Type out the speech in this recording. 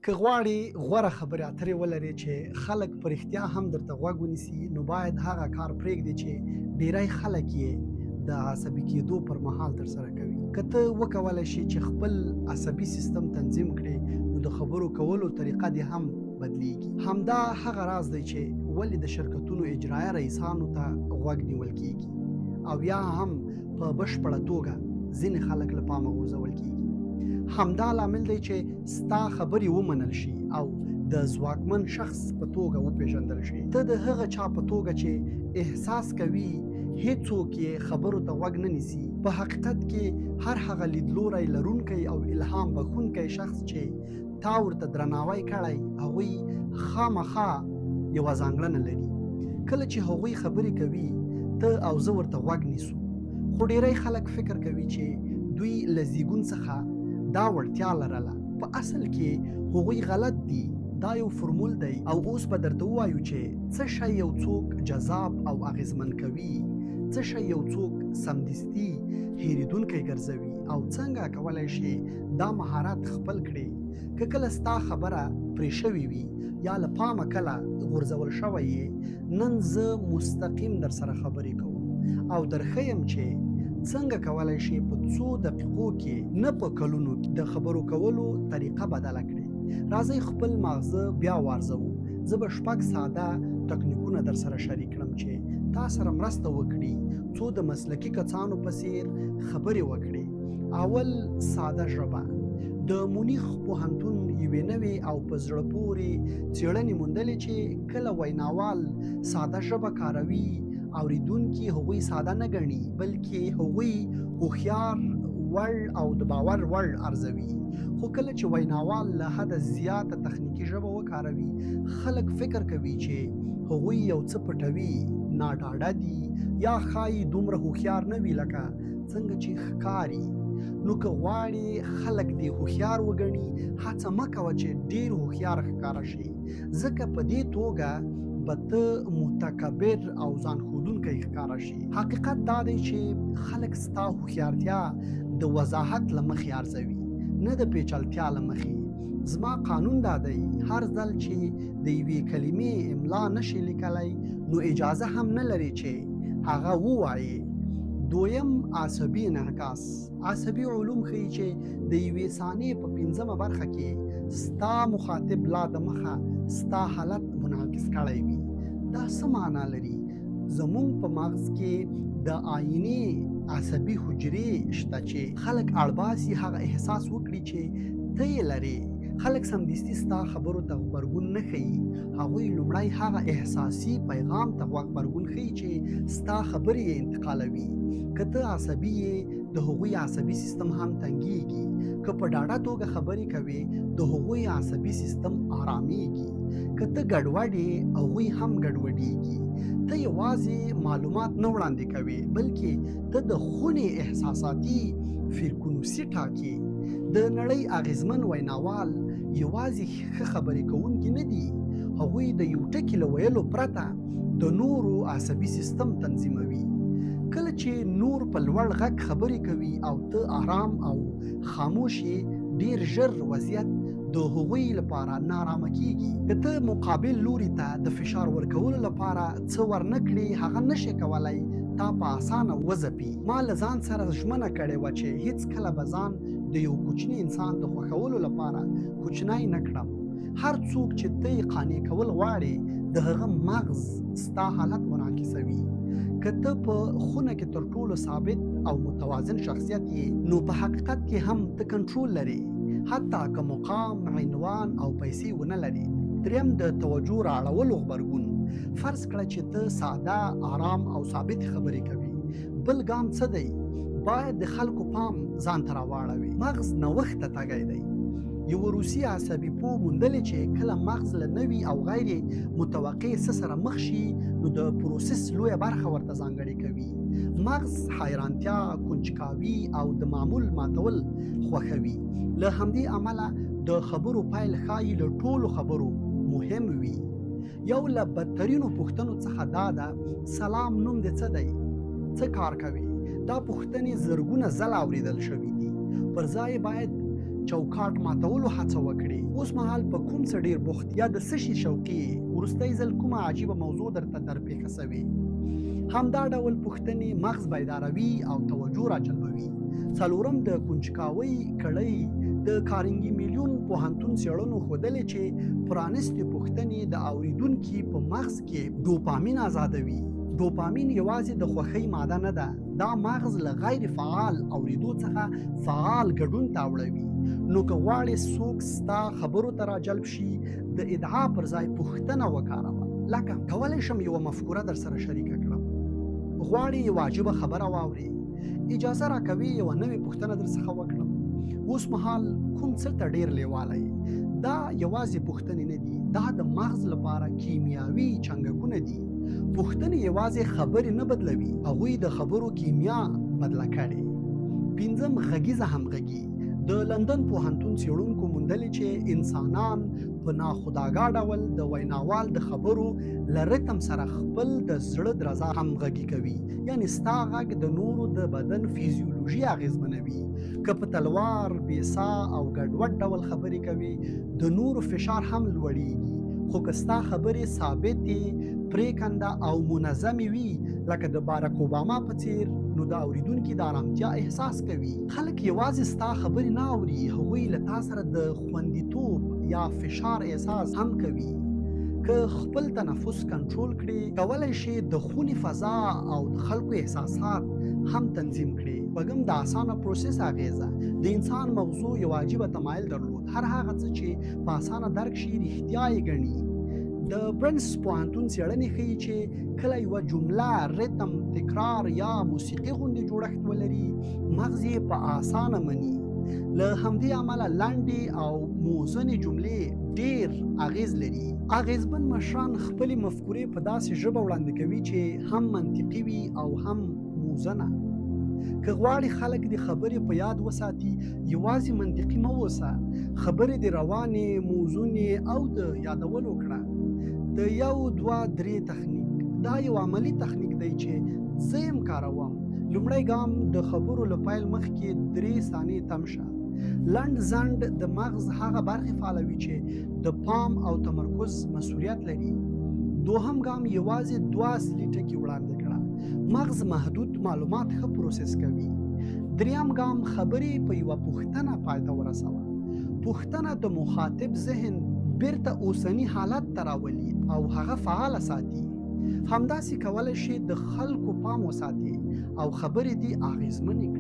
که غواړې غوره خبرې اترې ولرې چې خلک په رښتیا هم درته غوږ ونیسي، نو باید هغه کار پرېږدې چې ډیری خلک یې د عصبي کېدو پر مهال ترسره کوي. که ته وکولی شې چې خپل عصبي سیستم تنظیم کړې، نو د خبرو کولو طریقه دې هم بدلیږي. همدا هغه راز دی چې ولې د شرکتونو اجرایه رئیسانو ته غوږ نیول کېږي او یا هم په بشپړه توګه ځینې خلک له پامه غورځول کېږي. همدا لامل دی چې ستا خبرې ومنل شي او د ځواکمن شخص په توګه وپېژندل شي. ته د هغه چا په توګه چې احساس کوي هیڅوک یې خبرو ته غوږ نه نیسي. په حقیقت کې هر هغه لیدلوری لرونکی او الهام بخښونکی شخص چې تا ورته درناوی کړی، هغوی خامخا یوه ځانګړنه لري. کله چې هغوی خبرې کوي، ته او زه ورته غوږ نیسو، خو ډیری خلک فکر کوي چې دوی له زیږون څخه دا وړتیا لرله. په اصل کې هغوی غلط دي. دا یو فرمول دی او اوس به درته ووایو چې څه شی یو څوک جذاب او اغیزمن کوي، څه شی یو څوک سمدستي هیریدونکی ګرځوي او څنګه کولی شي دا مهارت خپل کړي. که کله ستا خبره پرې شوې وي یا له پامه کله غورځول شوی یې، نن زه مستقیم در سره خبرې کوم او درښیم چې څنګه کولی شي په څو دقیقو کې، نه په کلونو کې، د خبرو کولو طریقه بدله کړي. راځئ خپل ماغزه بیا وارزوو. زه به 6 ساده تکنیکونه در سره شریک کړم چې تا سره مرسته وکړي څو د مسلکي کسانو په څیر خبرې وکړي. اول، ساده ژبه. د مونیخ پوهنتون یوې نوې او په زړه پورې څېړنې موندلې چې کله ویناوال ساده ژبه کاروي، اوریدونکي هغوی ساده نه ګڼي، بلکې هغوی هوښیار، وړ او د باور وړ ارزوي. خو کله چې ویناوال له حده زیاته تخنیکي ژبه وکاروي، خلک فکر کوي چې هغوی یو څه پټوي، ناډاډه دي یا ښایي دومره هوښیار نه وي لکه څنګه چې ښکاري. نو که غواړې خلک دې هوښیار وګڼي، هڅه مه کوه چې ډېر هوښیار ښکاره شي، ځکه په دې توګه به ته متکبر او ځان ښودونکی ښکاره شي. حقیقت دا دی چې خلک ستا هوښیارتیا د وضاحت له مخې ارزوي، نه د پیچلتیا له مخې. زما قانون دا دی، هر ځل چې د یوې کلمې املا نشي لیکلی، نو اجازه هم نه لري چې هغه ووایې. دویم، عصبي انعکاس. عصبي علوم ښیي چې د یوې ثانیې په 5مه برخه کې ستا مخاطب لا د مخه ستا حالت منعکس کړی وي. دا څه معنا لري؟ زمونږ په مغز کې د آینې عصبي حجرې شته چې خلک اړباسي هغه احساس وکړي چې ته یې لرې. خلک سمدستي ستا خبرو ته غبرګون نه ښیي، هغوی لومړی هغه احساسي پیغام ته غبرګون ښیي چې ستا خبرې یې انتقالوي. که ته عصبي یې، د هغوی عصبي سیستم هم تنګیږي. که په ډاډه توګه خبرې کوي، د هغوی عصبي سیستم آرامیږي. که ته ګډوډ یې، هغوی هم ګډوډیږي. ته یوازې معلومات نه وړاندې کوي، بلکې ته د خونې احساساتي فریکونسي ټاکي. د نړۍ اغیزمن ویناوال یوازې ښه خبرې کوونکي نه دي، هغوی د یو ټکي له ویلو پرته د نورو عصبي سیستم تنظیموي. کله چې نور په لوړ غږ خبرې کوي او ته آرام او خاموش یې، ډیر ژر وضعیت د هغوی لپاره نارامه کیږي. که ته مقابل لوري ته د فشار ورکولو لپاره څه ورنه کړې، هغه نشي کولی تا په اسانه وځپي. ما له ځان سره ژمنه کړې وه چې هیڅ کله به ځان د یو کوچني انسان د خوښولو لپاره کوچنی نه کړم. هر څوک چې ته یې قانع کول غواړې، د هغه مغز ستا حالت منعکسوي. که ته په خونه کې تر ټولو ثابت او متوازن شخصیت یې، نو په حقیقت کې هم ته کنټرول لري، حتی که مقام، عنوان او پیسې ونه لري. دریم، د توجه رااړولو غبرګون. فرض کړه چې ته ساده، آرام او ثابت خبرې کوي. بل ګام څه دی؟ باید د خلکو پام ځان ته راواړوي. مغز نوښت ته تږی دی. یو روسي عصبي پوه موندلې چې کله مغز له نوي او غیر متوقع څه سره مخ شي، نو د پروسس لویه برخه ورته ځانګړې کوي. مغز حیرانتیا، کنجکاوي او د معمول ماتول خوښوي. له همدې امله د خبرو پیل ښایي له ټولو خبرو مهم وي. یو له بدترینو پوښتنو څخه دا ده: سلام، نوم دې څه دی؟ څه کار کوي؟ دا پوښتنې زرګونه ځله اورېدل شوي دي. پر ځای باید چوکاټ ماتولو هڅه وکړې. اوس مهال په کوم څه ډېر بوخت یا د څه شي شوقي یې؟ وروستی ځل کومه عجیبه موضوع درته درپېښه سوې؟ همدا ډول پوښتنې مغز بیداروي او توجه راجلبوي. څلورم د کنجکاوۍ کړۍ. د کارنګي میلیون پوهنتون څېړنو ښودلې چې پرانیستې پوښتنې د اورېدونکي په مغز کې ډوپامین آزادوي. ډوپامین یوازې د خوښۍ ماده نه ده، دا مغز له غیر فعال اورېدو څخه فعال ګډون ته اړوي. نو که غواړې څوک ستا خبرو ته راجلب شي، د ادعا پر ځای پوښتنه وکاروه. لکه کولی شم یوه مفکوره در سره شریکه کړم. غواړې یوه عجیبه خبره واورې، اجازه راکوي یوه نوې پوښتنه در څخه وکړم. اوس مهال کوم څه ته ډېر لیواله یې؟ دا یوازې پوښتنې نه دي، دا د مغز لپاره کیمیاوي چنګکونه دي. پوښتنې یوازې خبرې نه بدلوي، هغوی د خبرو کیمیا بدله کړې. پنځم غږیزه همغږي. د لندن پوهنتون څېړونکو موندلې چې انسانان په ناخودآګاه ډول د ویناوال د خبرو له ریتم سره خپل د زړه درزا همغږي کوي. یعنې ستا غږ د نورو د بدن فیزیولوژي اغېزمنوي. که په تلوار، بې ساه او ګډوډ ډول خبرې کوي، د نورو فشار هم لوړیږي. خو که ستا خبرې ثابتې، پرېکنده او منظمې وي، لکه د باراک اوباما په څېر، نو د اورېدونکي د ارامتیا احساس کوي. خلک یوازې ستا خبرې نه اوري، هغوی له تا سره د خوندیتوب یا فشار احساس هم کوي. که خپل تنفس کنټرول کړي، کولی شي د خونې فضا او د خلکو احساسات هم تنظیم کړي. بګم د اسانه پروسس اغیزه. د انسان مغزو یو عجیبه تمایل درلود، هر هغه څه چې په اسانه درک شي رښتیا یې ګڼي. د برنس پوهنتون څېړنې ښیي چې کله یوه جمله ریتم، تکرار یا موسیقي غوندې جوړښت ولري، مغز یې په اسانه مني. له همدې امله لنډې او موزونې جملې ډېر اغیز لري. اغیزمن مشران خپلې مفکورې په داسې ژبه وړاندې کوي چې هم منطقي وي او هم موزونه. که غواړې خلک د خبرې په یاد وساتي، یوازې منطقي مه اوسه، خبرې د روانې، موزونې او د یادولو کړه. د 1 2 3 تخنیک دا یو عملی تخنیک دی چې زه یې کاروم. لومړی ګام د خبرو له پیل مخکې 3 ثانیې تم شه. لنډ ځنډ د مغز هغه برخې فعالوي چې د پام او تمرکز مسؤلیت لري. دوهم ګام یوازې 2 اصلي ټکي وړاندې کړه. مغز محدود معلومات ښه پروسس کوي. دریم ګام خبرې په یوه پوښتنه پای ته ورسوه. پوښتنه د مخاطب ذهن بیرته اوسني حالت ته راولي او هغه فعاله ساتي. همداسې کولی شي د خلکو پام وساتي او خبرې دې اغېزمنې کړي.